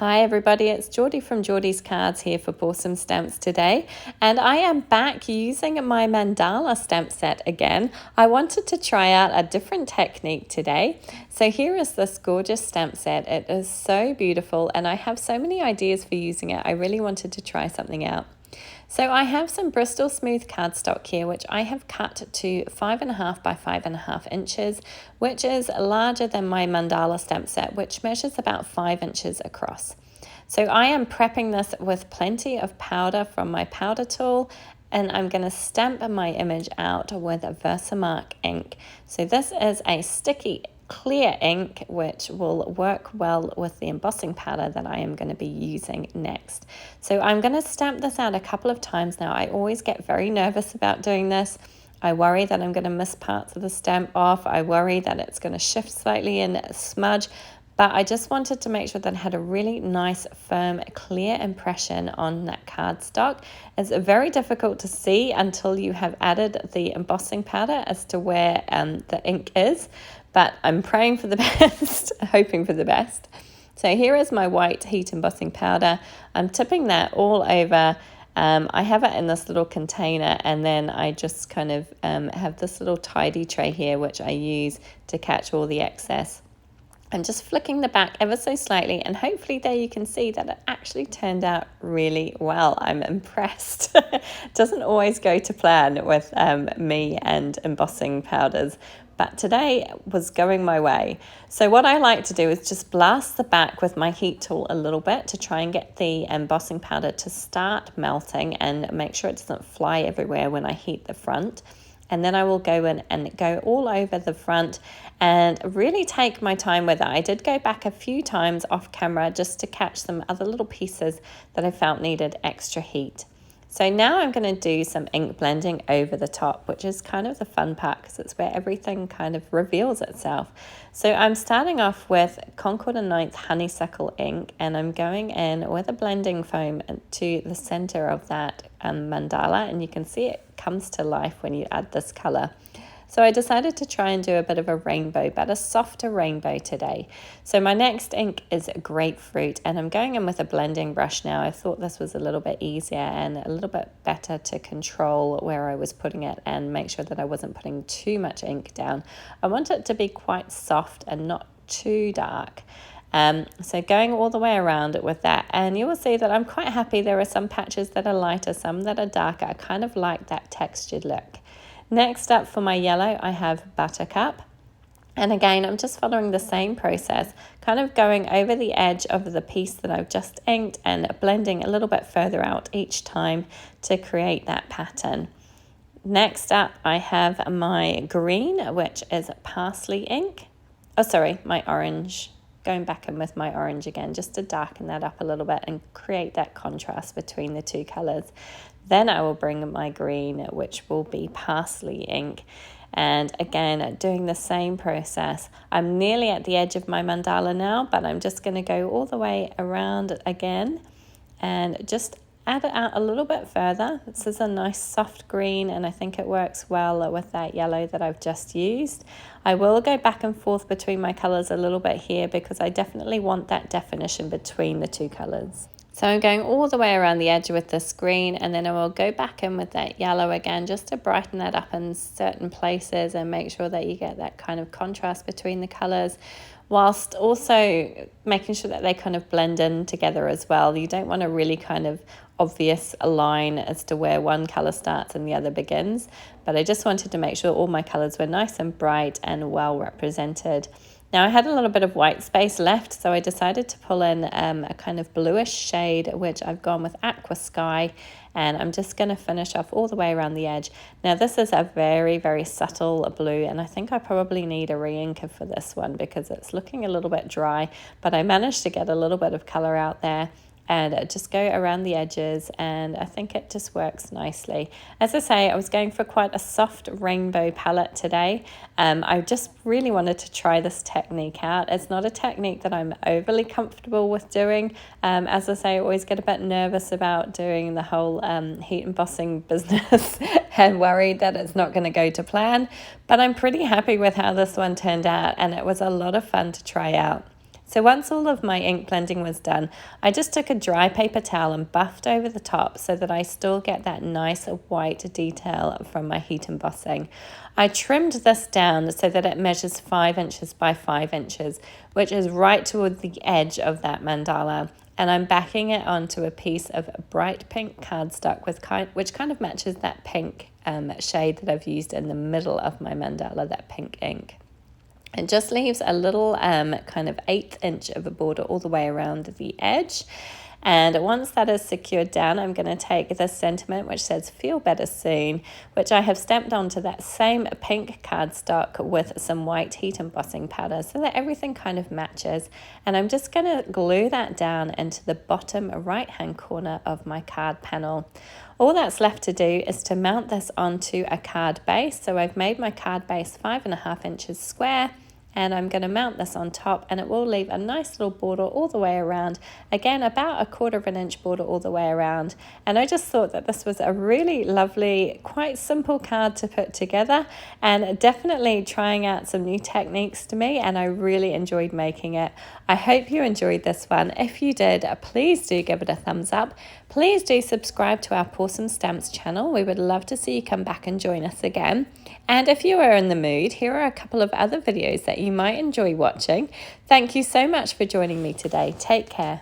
Hi everybody, it's Geordie from Geordie's Cards here for Pawsome Stamps today, and I am back using my Mandala stamp set again. I wanted to try out a different technique today. So here is this gorgeous stamp set. It is so beautiful and I have so many ideas for using it. I really wanted to try something out. So I have some Bristol Smooth cardstock here, which I have cut to 5.5 by 5.5 inches, which is larger than my Mandala stamp set, which measures about 5 inches across. So I am prepping this with plenty of powder from my powder tool, and I'm going to stamp my image out with a Versamark ink. So this is a sticky clear ink which will work well with the embossing powder that I am going to be using next. So I'm going to stamp this out a couple of times now. I always get very nervous about doing this. I worry that I'm going to miss parts of the stamp off. I worry that it's going to shift slightly and smudge. But I just wanted to make sure that I had a really nice, firm, clear impression on that cardstock. It's very difficult to see until you have added the embossing powder as to where the ink is. But I'm praying for the best, hoping for the best. So here is my white heat embossing powder. I'm tipping that all over. I have it in this little container, and then I just kind of have this little tidy tray here which I use to catch all the excess. I'm just flicking the back ever so slightly, and hopefully there you can see that it actually turned out really well. I'm impressed. Doesn't always go to plan with me and embossing powders, but today was going my way. So what I like to do is just blast the back with my heat tool a little bit to try and get the embossing powder to start melting and make sure it doesn't fly everywhere when I heat the front. And then I will go in and go all over the front and really take my time with it. I did go back a few times off camera just to catch some other little pieces that I felt needed extra heat. So now I'm going to do some ink blending over the top, which is kind of the fun part because it's where everything kind of reveals itself. So I'm starting off with Concord & 9th Honeysuckle ink, and I'm going in with a blending foam to the center of that mandala, and you can see it comes to life when you add this color. So I decided to try and do a bit of a rainbow, but a softer rainbow today. So my next ink is grapefruit, and I'm going in with a blending brush now. I thought this was a little bit easier and a little bit better to control where I was putting it and make sure that I wasn't putting too much ink down. I want it to be quite soft and not too dark. So going all the way around it with that, and you will see that I'm quite happy. There are some patches that are lighter, some that are darker. I kind of like that textured look. Next up for my yellow, I have Buttercup. And again, I'm just following the same process, kind of going over the edge of the piece that I've just inked and blending a little bit further out each time to create that pattern. Next up, I have my green, which is Parsley ink. Oh, sorry, my orange. Going back in with my orange again, just to darken that up a little bit and create that contrast between the two colors. Then I will bring my green, which will be Parsley ink. And again, doing the same process. I'm nearly at the edge of my mandala now, but I'm just going to go all the way around again and just add it out a little bit further. This is a nice soft green, and I think it works well with that yellow that I've just used. I will go back and forth between my colors a little bit here because I definitely want that definition between the two colors. So I'm going all the way around the edge with this green, and then I will go back in with that yellow again just to brighten that up in certain places and make sure that you get that kind of contrast between the colors, whilst also making sure that they kind of blend in together as well. You don't want a really kind of obvious line as to where one color starts and the other begins, but I just wanted to make sure all my colors were nice and bright and well represented. Now I had a little bit of white space left, so I decided to pull in a kind of bluish shade, which I've gone with Aqua Sky, and I'm just going to finish off all the way around the edge. Now this is a very, very subtle blue, and I think I probably need a re-inker for this one because it's looking a little bit dry, but I managed to get a little bit of color out there and just go around the edges, and I think it just works nicely. As I say, I was going for quite a soft rainbow palette today. I just really wanted to try this technique out. It's not a technique that I'm overly comfortable with doing. As I say, I always get a bit nervous about doing the whole heat embossing business and worried that it's not going to go to plan, but I'm pretty happy with how this one turned out, and it was a lot of fun to try out. So once all of my ink blending was done, I just took a dry paper towel and buffed over the top so that I still get that nice white detail from my heat embossing. I trimmed this down so that it measures 5 inches by 5 inches, which is right toward the edge of that mandala. And I'm backing it onto a piece of bright pink cardstock which kind of matches that pink shade that I've used in the middle of my mandala, that pink ink. It just leaves a little kind of 1/8 inch of a border all the way around the edge. And once that is secured down, I'm going to take this sentiment which says "Feel Better Soon," which I have stamped onto that same pink cardstock with some white heat embossing powder so that everything kind of matches. And I'm just going to glue that down into the bottom right-hand corner of my card panel. All that's left to do is to mount this onto a card base. So I've made my card base 5.5 inches square, and I'm going to mount this on top, and it will leave a nice little border all the way around. Again, about 1/4 inch border all the way around. And I just thought that this was a really lovely, quite simple card to put together, and definitely trying out some new techniques to me, and I really enjoyed making it. I hope you enjoyed this one. If you did, please do give it a thumbs up. Please do subscribe to our Pawsome Stamps channel. We would love to see you come back and join us again. And if you are in the mood, here are a couple of other videos that you might enjoy watching. Thank you so much for joining me today. Take care.